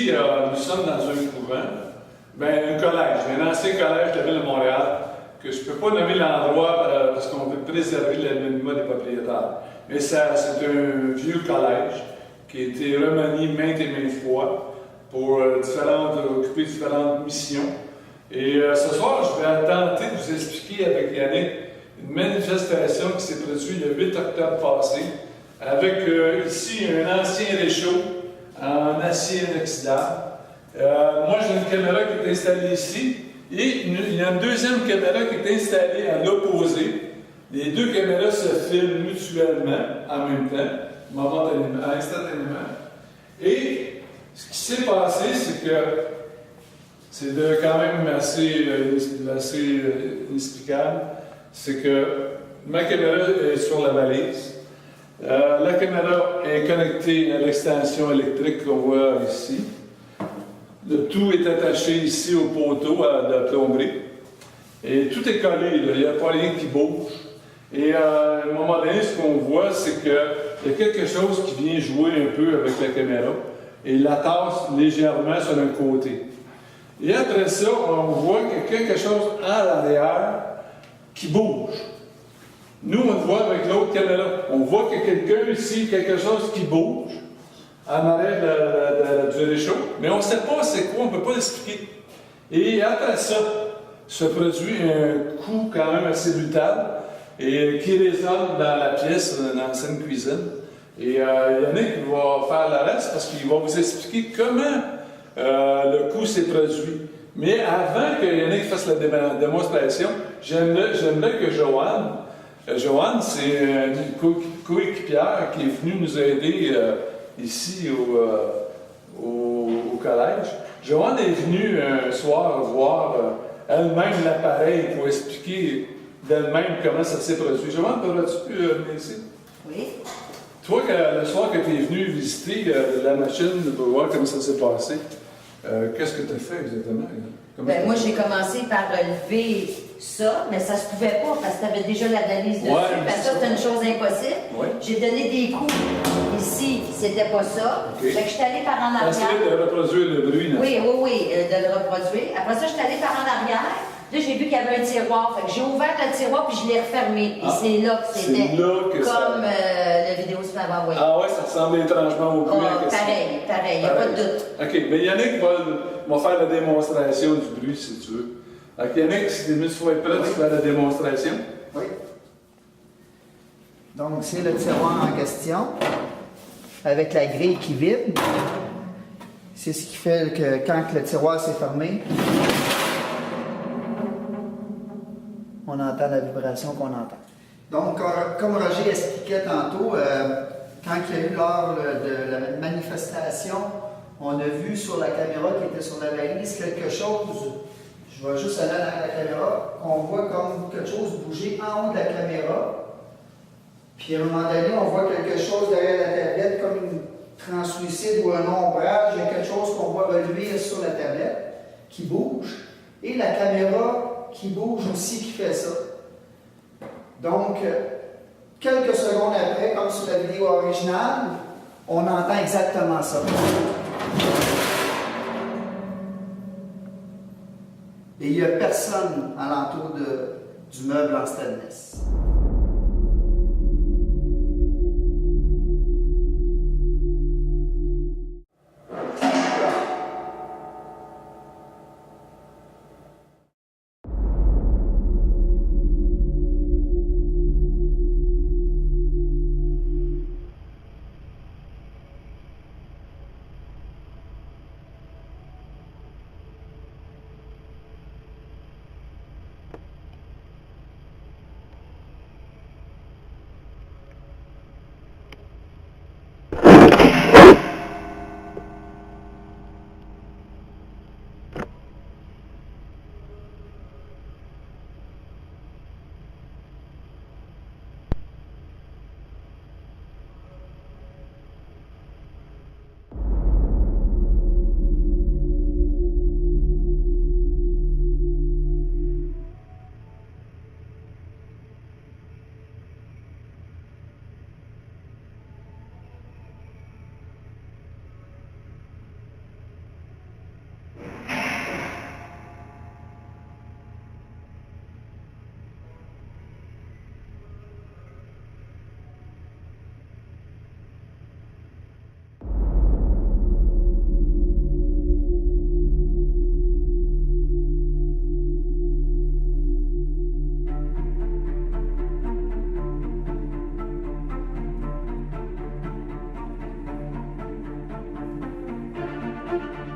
ici, nous sommes dans un couvent, un collège, un ancien collège de la ville de Montréal, que je ne peux pas nommer l'endroit parce qu'on veut préserver l'anonymat des propriétaires. Mais c'est un vieux collège qui a été remanié maintes et maintes fois pour occuper différentes missions. Et ce soir, je vais tenter de vous expliquer avec Yannick une manifestation qui s'est produite le 8 octobre passé, avec ici un ancien réchaud en acier inoxydable. Moi, j'ai une caméra qui est installée ici, et il y a une deuxième caméra qui est installée à l'opposé. Les deux caméras se filment mutuellement en même temps, instantanément. Et ce qui s'est passé, c'est que c'est quand même assez inexplicable. C'est que ma caméra est sur la valise. La caméra est connectée à l'extension électrique qu'on voit ici. Le tout est attaché ici au poteau de plomberie. Et tout est collé, là. Il n'y a pas rien qui bouge. Et à un moment donné, ce qu'on voit, c'est qu'il y a quelque chose qui vient jouer un peu avec la caméra. Et la tasse légèrement sur un côté. Et après ça, on voit qu'il y a quelque chose en l'arrière qui bouge. Nous, on le voit avec l'autre caméra. On voit qu'il y a quelqu'un ici, quelque chose qui bouge en arrière du réchaud, mais on ne sait pas c'est quoi, on ne peut pas l'expliquer. Et après ça, se produit un coup quand même assez brutal et qui résonne dans la pièce, dans l'ancienne cuisine. Et Yannick va faire le reste parce qu'il va vous expliquer comment le coup s'est produit. Mais avant que Yannick fasse la démonstration, j'aimerais que Joanne, c'est une coéquipière qui est venue nous aider ici au collège. Joanne est venue un soir voir elle-même l'appareil pour expliquer d'elle-même comment ça s'est produit. Joanne, pourrais-tu venir ici? Oui. Toi, le soir que tu es venu visiter la machine pour voir comment ça s'est passé, qu'est-ce que tu as fait exactement? Moi, j'ai commencé par relever ça, mais ça se pouvait pas parce que tu avais déjà l'analyse dessus. Parce que ça, c'était une chose impossible. Ouais. J'ai donné des coups. Ici, c'était pas ça. Okay. Fait que je suis allée par en arrière. Essayer de reproduire le bruit, Oui, de le reproduire. Après ça, je suis allée par en arrière. Là, j'ai vu qu'il y avait un tiroir. Fait que j'ai ouvert le tiroir puis je l'ai refermé. Et c'est là que c'était comme la vidéo se m'avait envoyé. Ah ouais, ça ressemble étrangement au bruit. Pareil, il n'y a pas de doute. OK, mais Yannick va faire la démonstration du bruit, si tu veux. Donc Yannick, si tu es prêt, tu fais la démonstration. Oui. Donc, c'est le tiroir en question, avec la grille qui vide. C'est ce qui fait que quand le tiroir s'est fermé, on entend la vibration qu'on entend. Donc, comme Roger expliquait tantôt, quand il y a eu lors de la manifestation, on a vu sur la caméra qui était sur la valise quelque chose, je vais juste aller dans la caméra, on voit comme quelque chose bouger en haut de la caméra. Puis à un moment donné, on voit quelque chose derrière la tablette, comme une translucide ou un ombrage, il y a quelque chose qu'on voit relever sur la tablette, qui bouge, et la caméra qui bouge aussi, qui fait ça. Donc, quelques secondes après, comme sur la vidéo originale, on entend exactement ça. Et il n'y a personne alentour du meuble en stainless. Bye.